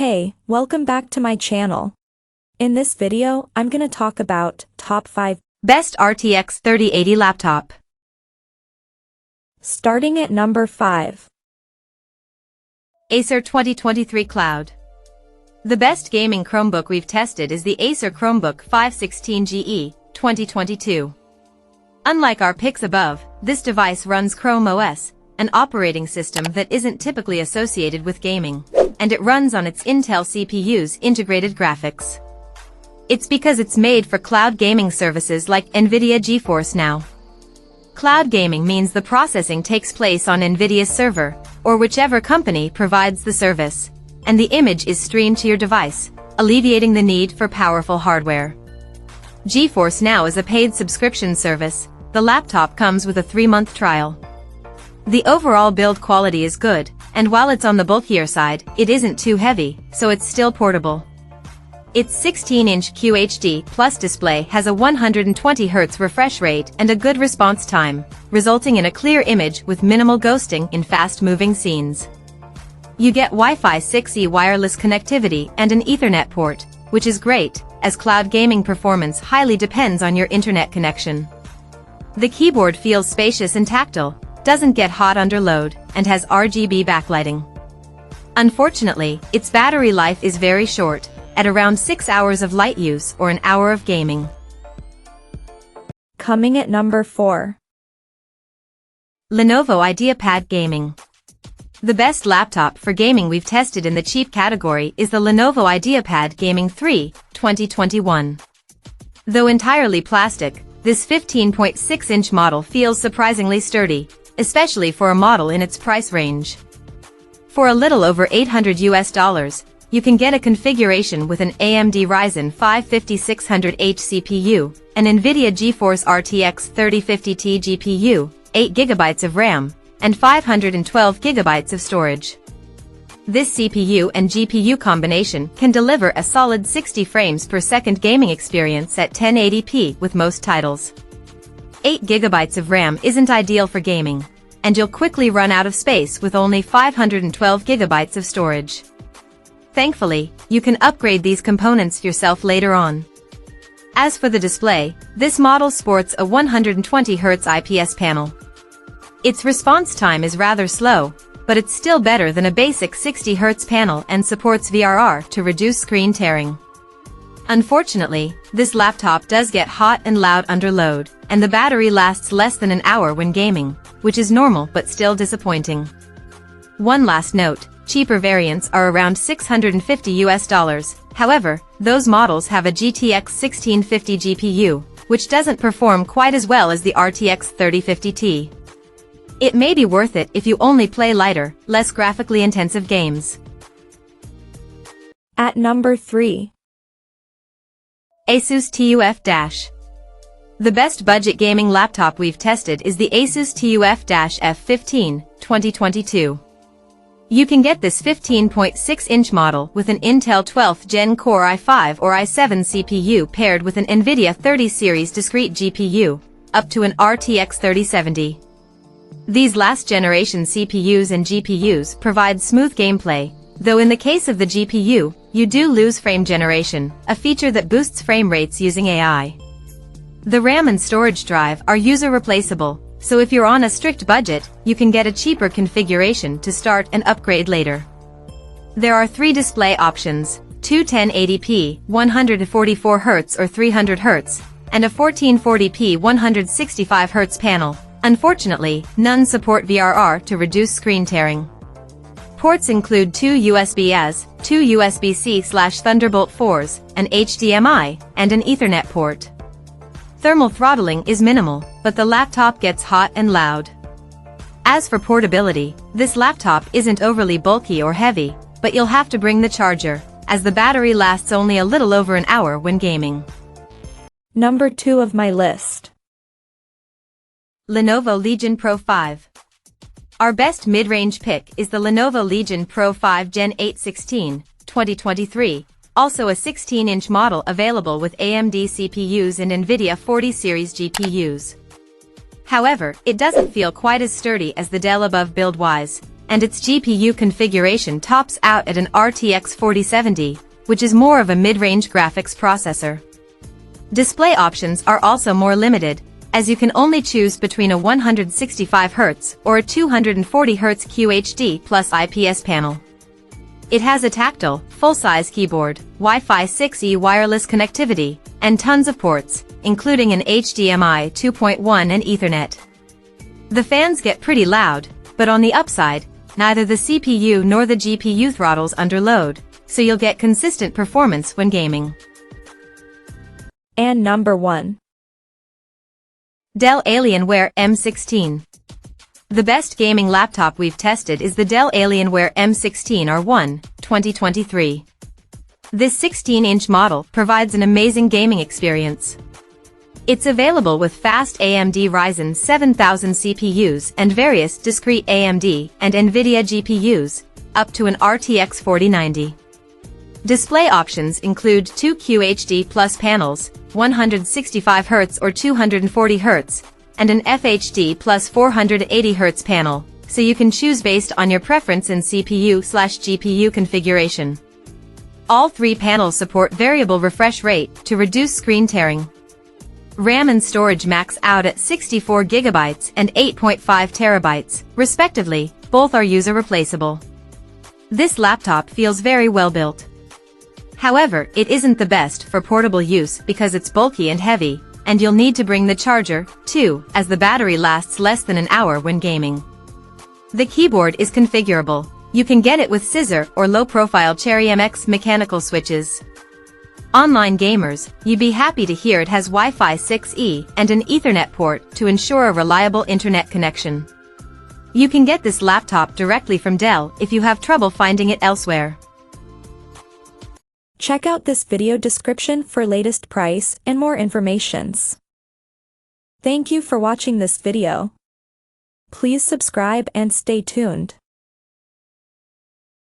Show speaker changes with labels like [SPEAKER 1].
[SPEAKER 1] Hey, welcome back to my channel. In this video, I'm gonna talk about top 5
[SPEAKER 2] best RTX 3080 laptop.
[SPEAKER 1] Starting at number 5.
[SPEAKER 2] Acer 2023 Cloud. The best gaming Chromebook we've tested is the Acer Chromebook 516GE 2022. Unlike our picks above, this device runs Chrome OS, an operating system that isn't typically associated with gaming, and it runs on its Intel CPU's integrated graphics. It's because it's made for cloud gaming services like NVIDIA GeForce Now. Cloud gaming means the processing takes place on NVIDIA's server, or whichever company provides the service, and the image is streamed to your device, alleviating the need for powerful hardware. GeForce Now is a paid subscription service. The laptop comes with a 3-month trial. The overall build quality is good, and while it's on the bulkier side, it isn't too heavy, so it's still portable. Its 16-inch QHD+ display has a 120Hz refresh rate and a good response time, resulting in a clear image with minimal ghosting in fast-moving scenes. You get Wi-Fi 6E wireless connectivity and an Ethernet port, which is great, as cloud gaming performance highly depends on your internet connection. The keyboard feels spacious and tactile, doesn't get hot under load, and has RGB backlighting. Unfortunately, its battery life is very short, at around 6 hours of light use or an hour of gaming.
[SPEAKER 1] Coming at number 4.
[SPEAKER 2] Lenovo IdeaPad Gaming. The best laptop for gaming we've tested in the cheap category is the Lenovo IdeaPad Gaming 3 2021. Though entirely plastic, this 15.6-inch model feels surprisingly sturdy, especially for a model in its price range. For a little over $800, you can get a configuration with an AMD Ryzen 5 5600H CPU, an NVIDIA GeForce RTX 3050T GPU, 8GB of RAM, and 512GB of storage. This CPU and GPU combination can deliver a solid 60 frames per second gaming experience at 1080p with most titles. 8GB of RAM isn't ideal for gaming, and you'll quickly run out of space with only 512GB of storage. Thankfully, you can upgrade these components yourself later on. As for the display, this model sports a 120Hz IPS panel. Its response time is rather slow, but it's still better than a basic 60Hz panel and supports VRR to reduce screen tearing. Unfortunately, this laptop does get hot and loud under load, and the battery lasts less than an hour when gaming, which is normal but still disappointing. One last note, cheaper variants are around $650. However, those models have a GTX 1650 GPU, which doesn't perform quite as well as the RTX 3050 Ti. It may be worth it if you only play lighter, less graphically intensive games.
[SPEAKER 1] At number 3.
[SPEAKER 2] ASUS TUF-. The best budget gaming laptop we've tested is the ASUS TUF-F15 2022. You can get this 15.6-inch model with an Intel 12th Gen Core i5 or i7 CPU paired with an NVIDIA 30 series discrete GPU, up to an RTX 3070. These last-generation CPUs and GPUs provide smooth gameplay, though in the case of the GPU, you do lose frame generation, a feature that boosts frame rates using AI. The RAM and storage drive are user-replaceable, so if you're on a strict budget, you can get a cheaper configuration to start and upgrade later. There are 3 display options, 2 1080p, 144Hz or 300Hz, and a 1440p 165Hz panel. Unfortunately, none support VRR to reduce screen tearing. Ports include 2 USB-As, 2 USB-C/Thunderbolt 4s, an HDMI, and an Ethernet port. Thermal throttling is minimal, but the laptop gets hot and loud. As for portability, this laptop isn't overly bulky or heavy, but you'll have to bring the charger, as the battery lasts only a little over an hour when gaming.
[SPEAKER 1] Number 2 of my list.
[SPEAKER 2] Lenovo Legion Pro 5. Our best mid-range pick is the Lenovo Legion Pro 5 Gen 8 16, 2023, also a 16-inch model available with AMD CPUs and NVIDIA 40 series GPUs. However, it doesn't feel quite as sturdy as the Dell above build-wise, and its GPU configuration tops out at an RTX 4070, which is more of a mid-range graphics processor. Display options are also more limited, as you can only choose between a 165Hz or a 240Hz QHD plus IPS panel. It has a tactile, full-size keyboard, Wi-Fi 6E wireless connectivity, and tons of ports, including an HDMI 2.1 and Ethernet. The fans get pretty loud, but on the upside, neither the CPU nor the GPU throttles under load, so you'll get consistent performance when gaming.
[SPEAKER 1] And number 1.
[SPEAKER 2] Dell Alienware M16. The best gaming laptop we've tested is the Dell Alienware M16 R1, 2023. This 16-inch model provides an amazing gaming experience. It's available with fast AMD Ryzen 7000 CPUs and various discrete AMD and NVIDIA GPUs, up to an RTX 4090. Display options include two QHD Plus panels, 165Hz or 240Hz, and an FHD Plus 480Hz panel, so you can choose based on your preference in CPU/GPU configuration. All three panels support variable refresh rate to reduce screen tearing. RAM and storage max out at 64GB and 8.5TB, respectively, both are user replaceable. This laptop feels very well built. However, it isn't the best for portable use because it's bulky and heavy, and you'll need to bring the charger, too, as the battery lasts less than an hour when gaming. The keyboard is configurable. You can get it with scissor or low-profile Cherry MX mechanical switches. Online gamers, you'd be happy to hear it has Wi-Fi 6E and an Ethernet port to ensure a reliable internet connection. You can get this laptop directly from Dell if you have trouble finding it elsewhere.
[SPEAKER 1] Check out this video description for latest price and more informations. Thank you for watching this video. Please subscribe and stay tuned.